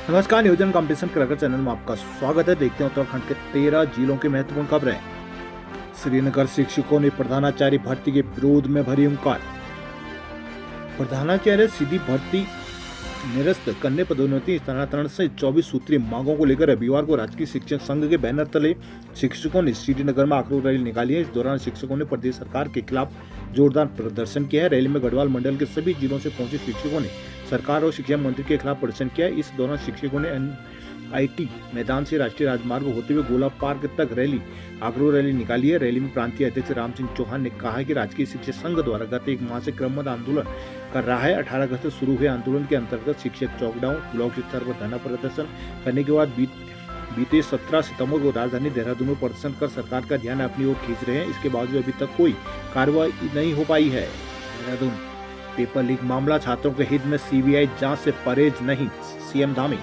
नमस्कार, नियोजन competition cracker channel में आपका स्वागत है। देखते हैं उत्तराखंड के 13 जिलों की महत्वपूर्ण खबरें। श्रीनगर शिक्षकों ने प्रधानाचार्य भर्ती के विरोध में भरी हुंकार। प्रधानाचार्य सीधी भर्ती निरस्त करने, पदोन्नति स्थानांतरण सहित 24 सूत्रीय मांगों को लेकर रविवार को राजकीय शिक्षक संघ के बैनर तले शिक्षकों ने श्रीनगर में आक्रोश रैली निकाली है। इस दौरान शिक्षकों ने प्रदेश सरकार के खिलाफ जोरदार प्रदर्शन किया है। रैली में गढ़वाल मंडल के सभी जिलों से पहुंचे शिक्षकों ने सरकार और शिक्षा मंत्री के खिलाफ प्रदर्शन किया। इस दौरान शिक्षकों ने NIT मैदान से राष्ट्रीय राजमार्ग होते हुए गोला पार्क तक आक्रोश रैली निकाली है। रैली में प्रांतीय अध्यक्ष राम सिंह चौहान ने कहा कि राजकीय शिक्षक संघ द्वारा गत एक माह से क्रमबद्ध आंदोलन कर रहा है। 18 अगस्त से शुरू हुए आंदोलन के अंतर्गत शिक्षक चौकडाउन, ब्लॉक स्तर पर धरना प्रदर्शन करने के बाद बीते 17 सितंबर को राजधानी देहरादून में प्रदर्शन कर सरकार का ध्यान अपनी ओर खींच रहे हैं। इसके बावजूद अभी तक कोई कार्रवाई नहीं हो पाई है। देहरादून पेपर लीक मामला, छात्रों के हित में CBI जांच से परहेज नहीं, CM धामी।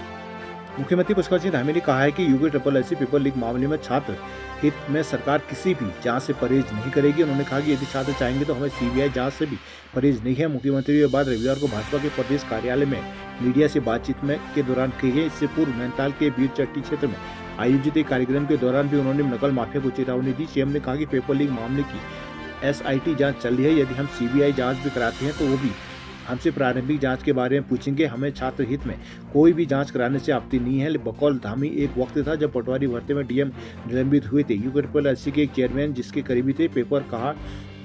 मुख्यमंत्री पुष्कर सिंह धामी ने कहा है कि UPSSC पेपर लीक मामले में छात्र हित में सरकार किसी भी जांच से परहेज नहीं करेगी। उन्होंने कहा कि यदि छात्र चाहेंगे तो हमें CBI जांच से भी परहेज नहीं है। मुख्यमंत्री के बाद रविवार को भाजपा के प्रदेश कार्यालय में मीडिया से बातचीत के दौरान कही है। इससे पूर्व नैनीताल के बीरचट्टी क्षेत्र में आयोजित एक कार्यक्रम के दौरान भी उन्होंने नकल माफिया को चेतावनी दी। CM ने कहा कि पेपर लीक मामले की SIT जांच चल रही है। यदि हम CBI जांच भी कराते हैं तो वो भी हमसे प्रारंभिक जांच के बारे में पूछेंगे। हमें छात्र हित में कोई भी जांच कराने से आपत्ति नहीं है। बकौल धामी, एक वक्त था जब पटवारी भर्ती में DM निलंबित हुए थे। UPSSC के एक चेयरमैन जिसके करीबी थे, पेपर कहाँ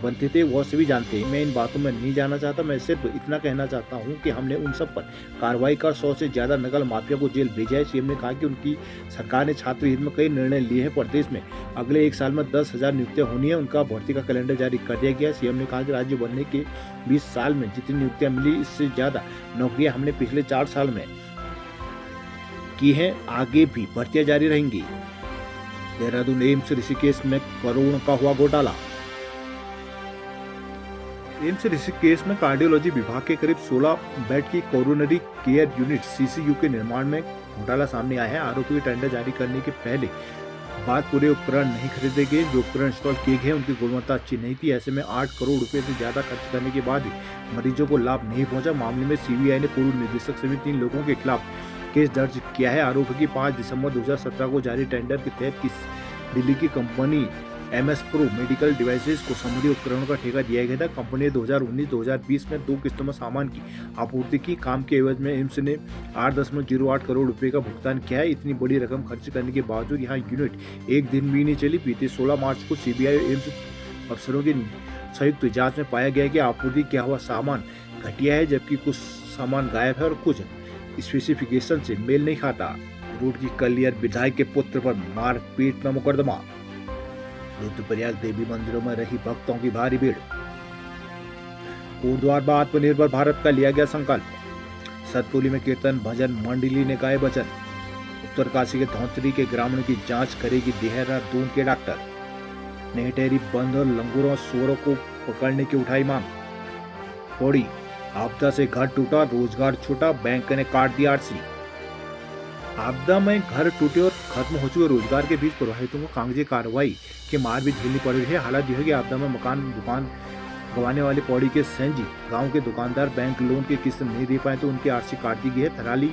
बनते थे वह सभी जानते हैं। मैं इन बातों में नहीं जाना चाहता। मैं सिर्फ इतना कहना चाहता हूं कि हमने उन सब पर कार्रवाई कर 100 से ज्यादा नकल माफिया को जेल भेजा है। CM ने कहा कि उनकी सरकार ने छात्र हित में कई निर्णय लिए हैं। प्रदेश में अगले एक साल में 10,000 नियुक्तियां होनी है। उनका भर्ती का कैलेंडर जारी कर दिया गया। CM ने कहा कि राज्य बनने के 20 साल में जितनी नियुक्तियां मिली, इससे ज्यादा नौकरियां हमने पिछले 4 साल में की है। आगे भी भर्तियां जारी रहेंगी। देहरादून एम्स ऋषिकेश में करोड़ों का हुआ घोटाला। एम्स ऋषिकेश में कार्डियोलॉजी विभाग के करीब 16 बेड की कोरोनरी केयर यूनिट CCU के निर्माण में घोटाला सामने आया है। आरोपी के टेंडर जारी करने के पहले बाद पूरे उपकरण नहीं खरीदे गए। जो उपकरण इंस्टॉल किए गए उनकी गुणवत्ता अच्छी नहीं थी। ऐसे में 8 करोड़ रुपए से ज्यादा खर्च करने के बाद भी मरीजों को लाभ नहीं पहुंचा। मामले में CBI ने पूर्व निदेशक समेत 3 लोगों के खिलाफ केस दर्ज किया है। आरोप है कि 5 दिसंबर 2017 को जारी टेंडर के तहत दिल्ली की company MS Pro medical devices को संबंधित उपकरणों का ठेका दिया गया था। कंपनी ने 2019-2020 में 2 किस्तों में सामान की आपूर्ति की। काम के एवज में एम्स ने 8.08 करोड़ रुपए का भुगतान किया है। इतनी बड़ी रकम खर्च करने के बावजूद यहाँ यूनिट एक दिन भी नहीं चली। बीते 16 मार्च को CBI एम्स अफसरों की संयुक्त जांच में पाया गया कि आपूर्ति किया हुआ सामान घटिया है, जबकि कुछ सामान गायब है और कुछ स्पेसिफिकेशन से मेल नहीं खाता। रूट की कलियर विधायक के पुत्र पर मारपीट में मुकदमा। रुद्रप्रयाग देवी मंदिरों में रही भक्तों की भारी भीड़। कोटद्वार में आत्मनिर्भर भारत का लिया गया संकल्प। सतपुली में कीर्तन भजन मंडली ने गाए वचन। उत्तरकाशी के धौंतरी के ग्रामीणों की जांच करेगी देहरादून के डॉक्टर। नेहटेरी बंद और लंगूरों सुअरों को पकड़ने की उठाई मांग। पौड़ी, आपदा से घर टूटा, रोजगार छूटा, बैंक ने काट दिया RC। आपदा में घर टूटे और खत्म हो चुके रोजगार के बीच प्रभावितों को कागजी कार्रवाई के मार भी झेलनी पड़ रही है। हालात यह है कि आपदा में मकान दुकान गंवाने वाले पौड़ी के सेंजी गांव के दुकानदार बैंक लोन की किस्त नहीं दे पाए तो उनकी RC काट दी गई है। थराली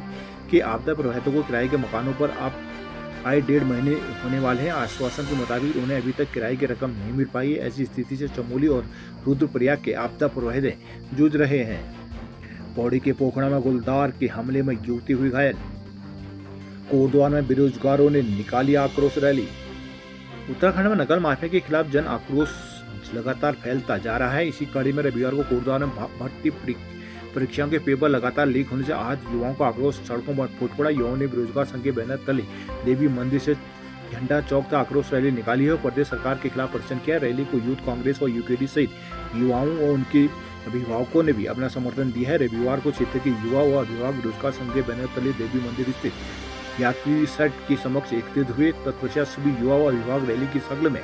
के आपदा प्रभावितों को किराए के मकानों पर अब आए 1.5 महीने होने वाले हैं। आश्वासन के मुताबिक उन्हें अभी तक किराए की रकम नहीं मिल पाई है। ऐसी स्थिति से चमोली और रुद्रप्रयाग के आपदा प्रभावित जूझ रहे हैं। पौड़ी के पोखड़ा में गुलदार के हमले में युवती हुई घायल। कोटद्वार में बेरोजगारों ने निकाली आक्रोश रैली। उत्तराखंड में नकल माफिया के खिलाफ जन आक्रोश लगातार फैलता जा रहा है। इसी कड़ी में रविवार को कोटद्वार में भर्ती परीक्षाओं के पेपर लगातार लीक होने से आज युवाओं का आक्रोश सड़कों पर फूट पड़ा। युवाओं ने बेरोजगार संघ के बैनर तले देवी मंदिर से झंडा चौक तक आक्रोश रैली निकाली है और प्रदेश सरकार के खिलाफ प्रदर्शन किया। रैली को यूथ कांग्रेस और UKD सहित युवाओं और उनके अभिभावकों ने भी अपना समर्थन दिया है। रविवार को क्षेत्र के युवा व अभिभावक बेरोजगार संघ के बैनर तले देवी मंदिर स्थित यात्री सेट के समक्ष एकत्रित हुए। तत्पश्चात सभी युवा व अभिभावक रैली की शक्ल में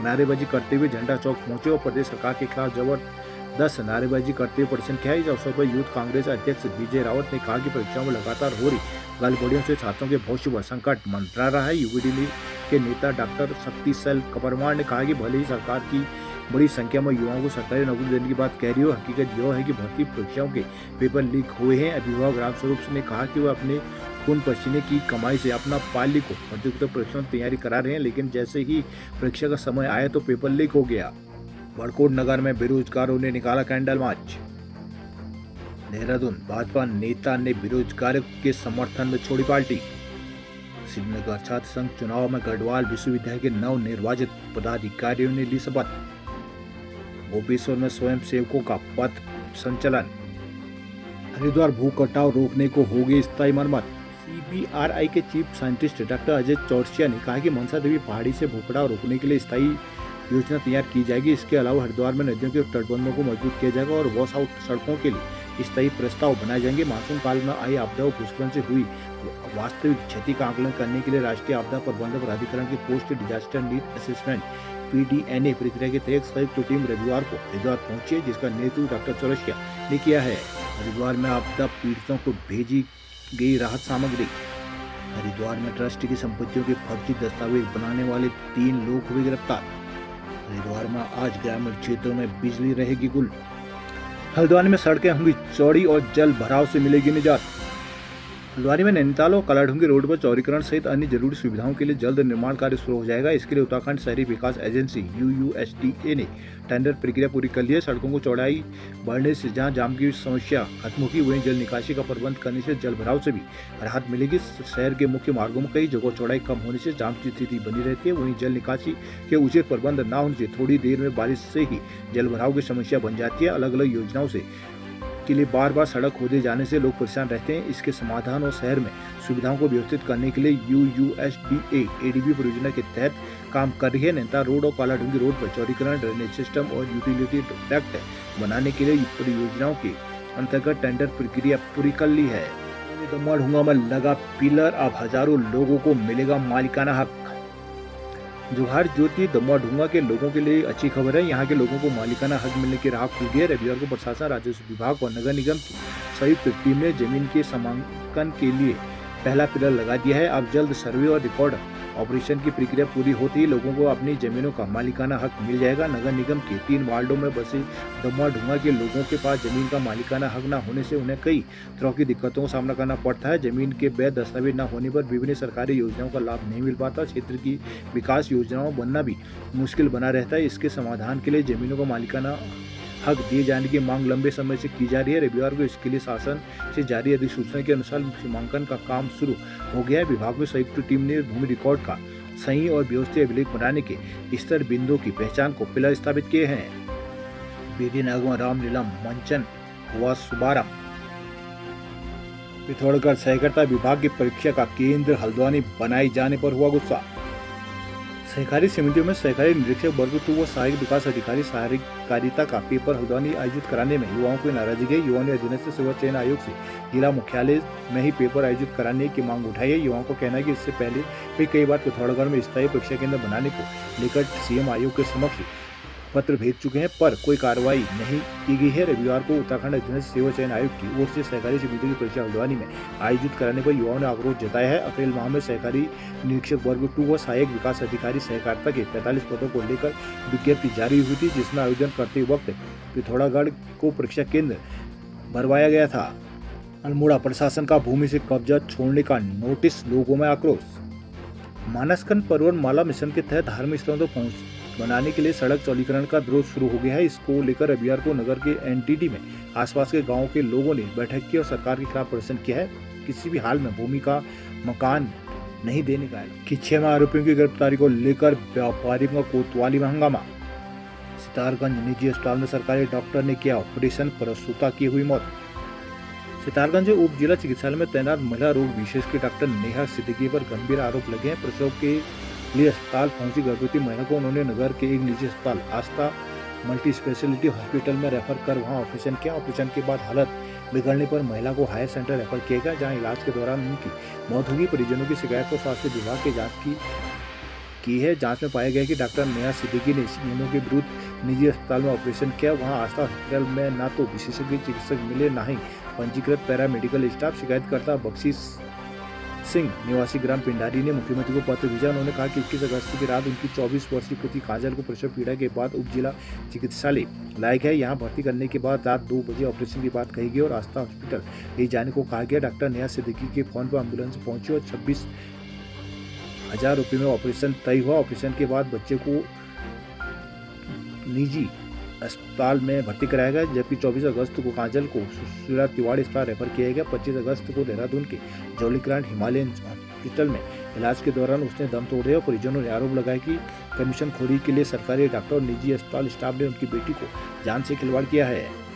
नारेबाजी करते हुए झंडा चौक पहुंचे और प्रदेश सरकार के खिलाफ जबरदस्त नारेबाजी करते हुए प्रदर्शन किया। इस अवसर पर यूथ कांग्रेस अध्यक्ष विजय रावत ने कहा कि परीक्षाओं में लगातार हो रही गड़बड़ियों से छात्रों के भविष्य पर संकट मंडरा रहा है। UPD के नेता डॉक्टर शक्ति सल कपरवार ने कहा कि भले ही सरकार की बड़ी संख्या में युवाओं को सरकारी नौकरी देने की बात कह रही हो, हकीकत यह है कि भर्ती परीक्षाओं के पेपर लीक हुए हैं। अभिभावक रामस्वरूप ने कहा कि वह अपने खून पसीने की कमाई से अपना पाली को प्रतियोगिता परीक्षा की तैयारी करा रहे हैं, लेकिन जैसे ही परीक्षा का समय आया तो पेपर लीक हो गया। बड़कोट नगर में बेरोजगारों ने निकाला कैंडल मार्च। देहरादून भाजपा नेता ने बेरोजगारों के समर्थन में छोड़ी पार्टी। श्रीनगर छात्र संघ चुनाव में गढ़वाल विश्वविद्यालय के नव निर्वाचित पदाधिकारियों ने ली शपथ। गोपेश्वर में स्वयं सेवकों का पथ संचलन। हरिद्वार भू कटाव रोकने को होगी स्थायी मरम्मत। CBRI के chief scientist doctor Ajay Chaurasia ने कहा कि मनसा देवी पहाड़ी से भू कटाव रोकने के लिए स्थायी योजना तैयार की जाएगी। इसके अलावा हरिद्वार में नदियों के तटबंधों को मजबूत किया जाएगा और वॉश आउट सड़कों के लिए स्थायी प्रस्ताव बनाए जाएंगे। मानसून काल में आई आपदाओं भूस्खलन से हुई वास्तविक क्षति का आकलन करने के लिए राष्ट्रीय आपदा प्रबंधन प्राधिकरण की post disaster need assessment PDNA प्रक्रिया के तहत संयुक्त टीम रविवार को हरिद्वार पहुंची है, जिसका नेतृत्व डॉक्टर चौरसिया ने किया है। हरिद्वार में आपदा पीड़ितों को भेजी गई राहत सामग्री। हरिद्वार में ट्रस्ट की संपत्तियों के फर्जी दस्तावेज बनाने वाले 3 लोग हुए गिरफ्तार। हरिद्वार में आज ग्रामीण क्षेत्रों में बिजली रहेगी गुल। हल्द्वानी में सड़कें होंगी चौड़ी और जल भराव से मिलेगी निजात। हल्द्वानी में नैनीताल और कालाढूंगी रोड पर चौड़ीकरण सहित अन्य जरूरी सुविधाओं के लिए जल्द निर्माण कार्य शुरू हो जाएगा। इसके लिए उत्तराखंड शहरी विकास एजेंसी UUSDA ने टेंडर प्रक्रिया पूरी कर ली है। सड़कों को चौड़ाई बढ़ने से जहां जाम की समस्या खत्म होगी, वहीं जल निकासी का प्रबंध करने से जल भराव से भी राहत मिलेगी। शहर के मुख्य मार्गों में कई जगह चौड़ाई कम होने से जाम की स्थिति बनी रहती है। वहीं जल निकासी के उचित प्रबंध न होने से थोड़ी देर में बारिश से ही जल भराव की समस्या बन जाती है। अलग अलग योजनाओं से के लिए बार बार सड़क खोदे जाने से लोग परेशान रहते हैं। इसके समाधान और शहर में सुविधाओं को व्यवस्थित करने के लिए UUSDA ADB परियोजना के तहत काम कर रही है। नैनीताल रोड और कालाढूंगी रोड पर चौड़ीकरण, ड्रेनेज सिस्टम और यूटिलिटी ट्रैक्ट बनाने के लिए परियोजनाओं के अंतर्गत टेंडर प्रक्रिया पूरी कर ली है। दमोह में लगा पिलर, अब हजारों लोगों को मिलेगा मालिकाना हक। जोहार ज्योति दमोह के लोगों के लिए अच्छी खबर है। यहाँ के लोगों को मालिकाना हक मिलने की राह खुल गई है। रविवार को प्रशासन, राजस्व विभाग और नगर निगम की संयुक्त टीम ने जमीन के समांकन के लिए पहला पिलर लगा दिया है। अब जल्द सर्वे और रिकॉर्ड ऑपरेशन की प्रक्रिया पूरी होती ही लोगों को अपनी जमीनों का मालिकाना हक मिल जाएगा। नगर निगम के 3 वार्डों में बसे दमोह के लोगों के पास जमीन का मालिकाना हक न होने से उन्हें कई तरह की दिक्कतों का सामना करना पड़ता है। जमीन के वैध दस्तावेज न होने पर विभिन्न सरकारी योजनाओं का लाभ नहीं मिल पाता। क्षेत्र की विकास योजनाओं बनना भी मुश्किल बना रहता है। इसके समाधान के लिए जमीनों का मालिकाना हक दिए जाने की मांग लंबे समय से की जा रही है। रविवार को इसके लिए शासन से जारी अधिसूचना के अनुसार सीमांकन का काम शुरू हो गया है। विभाग में संयुक्त टीम ने भूमि रिकॉर्ड का सही और व्यवस्थित अभिलेख बनाने के स्तर बिंदुओं की पहचान को पिलर स्थापित किए हैं। बेदीनाग में रामलीला मंचन हुआ शुभारंभ। पिथौरागढ़ सहकारिता विभाग की परीक्षा का केंद्र हल्द्वानी बनाए जाने पर हुआ गुस्सा। सहकारी समितियों में सहकारी निरीक्षक वर्ग 2 व सहायक विकास अधिकारी सहकारिता का पेपर हल्द्वानी आयोजित कराने में युवाओं की नाराजगी है। युवाओं ने अधीनस्थ सेवा चयन आयोग से जिला मुख्यालय में ही पेपर आयोजित कराने की मांग उठाई है। युवाओं का कहना है कि इससे पहले भी कई बार पिथौरागढ़ में स्थायी परीक्षा केंद्र बनाने को लेकर CM आयोग के समक्ष पत्र भेज चुके हैं, पर कोई कार्रवाई नहीं की गई है। रविवार को उत्तराखंड अधीनस्थ सेवा चयन आयोग की ओर से सहकारी समिति की परीक्षा हल्द्वानी में आयोजित कराने पर युवाओं ने आक्रोश जताया है। अप्रैल माह में सहकारी निरीक्षक वर्ग 2 व सहायक विकास अधिकारी सहकारिता के 45 पदों को लेकर विज्ञप्ति जारी हुई थी, जिसमें आयोजन करते वक्त पिथौरागढ़ को परीक्षा केंद्र भरवाया गया था। अल्मोड़ा प्रशासन का भूमि से कब्जा छोड़ने का नोटिस, लोगों में आक्रोश। मानसखंड पर्वतमाला मिशन के तहत धार्मिक स्थलों तक पहुंच बनाने के लिए सड़क चौड़ीकरण का विरोध शुरू हो गया है। इसको लेकर रविवार को नगर के NTD में आसपास के गांवों के लोगों ने बैठक की और सरकार के खिलाफ प्रदर्शन किया है। किसी भी हाल में भूमि का मकान नहीं देने का है कि 6 आरोपियों की गिरफ्तारी को लेकर व्यापारियों का कोतवाली में हंगामा। सितारगंज निजी अस्पताल में सरकारी डॉक्टर ने किया ऑपरेशन, प्रसूता की हुई मौत। सितारगंज उप जिला चिकित्सालय में तैनात महिला रोग विशेषज्ञ डॉक्टर नेहा सिद्दीकी पर गंभीर आरोप लगे हैं। प्रसव के लिए अस्पताल पहुंची गर्भवती महिला को उन्होंने नगर के एक निजी अस्पताल आस्था मल्टी स्पेशलिटी हॉस्पिटल में रेफर कर वहां ऑपरेशन किया। ऑपरेशन के बाद हालत बिगड़ने पर महिला को हायर सेंटर रेफर किया गया, जहां इलाज के दौरान उनकी मौत होगी। परिजनों की शिकायत पर स्वास्थ्य विभाग की जांच की है। जांच में पाया गया कि डॉक्टर नेहा सिद्दीकी ने नियमों के विरुद्ध निजी अस्पताल में ऑपरेशन किया। वहां आस्था हॉस्पिटल में न तो विशेषज्ञ चिकित्सक मिले, न ही पंजीकृत पैरामेडिकल स्टाफ। शिकायतकर्ता बख्शीश सिंह निवासी ग्राम पिंडारी ने मुख्यमंत्री को पत्र भेजा। उन्होंने कहा कि 21 अगस्त की रात उनकी 24 वर्षीय पुत्री काजल को प्रसव पीड़ा के बाद उप जिला चिकित्सालय लाया गया। यहाँ भर्ती करने के बाद रात 2 बजे ऑपरेशन की बात कही गई और आस्था हॉस्पिटल ले जाने को कहा गया। डॉक्टर नेहा सिद्दीकी के फोन पर एम्बुलेंस पहुंची और 26,000 रुपये में ऑपरेशन तय हुआ। ऑपरेशन के बाद बच्चे को निजी अस्पताल में भर्ती कराया गया, जबकि 24 अगस्त को काजल को सुशीला तिवारी अस्पताल रेफर किया गया। 25 अगस्त को देहरादून के जॉली ग्रांट हिमालयन हॉस्पिटल में इलाज के दौरान उसने दम तोड़ दिया। परिजनों ने आरोप लगाया कि कमीशन खोरी के लिए सरकारी डॉक्टर और निजी अस्पताल स्टाफ ने उनकी बेटी को जान से खिलवाड़ किया है।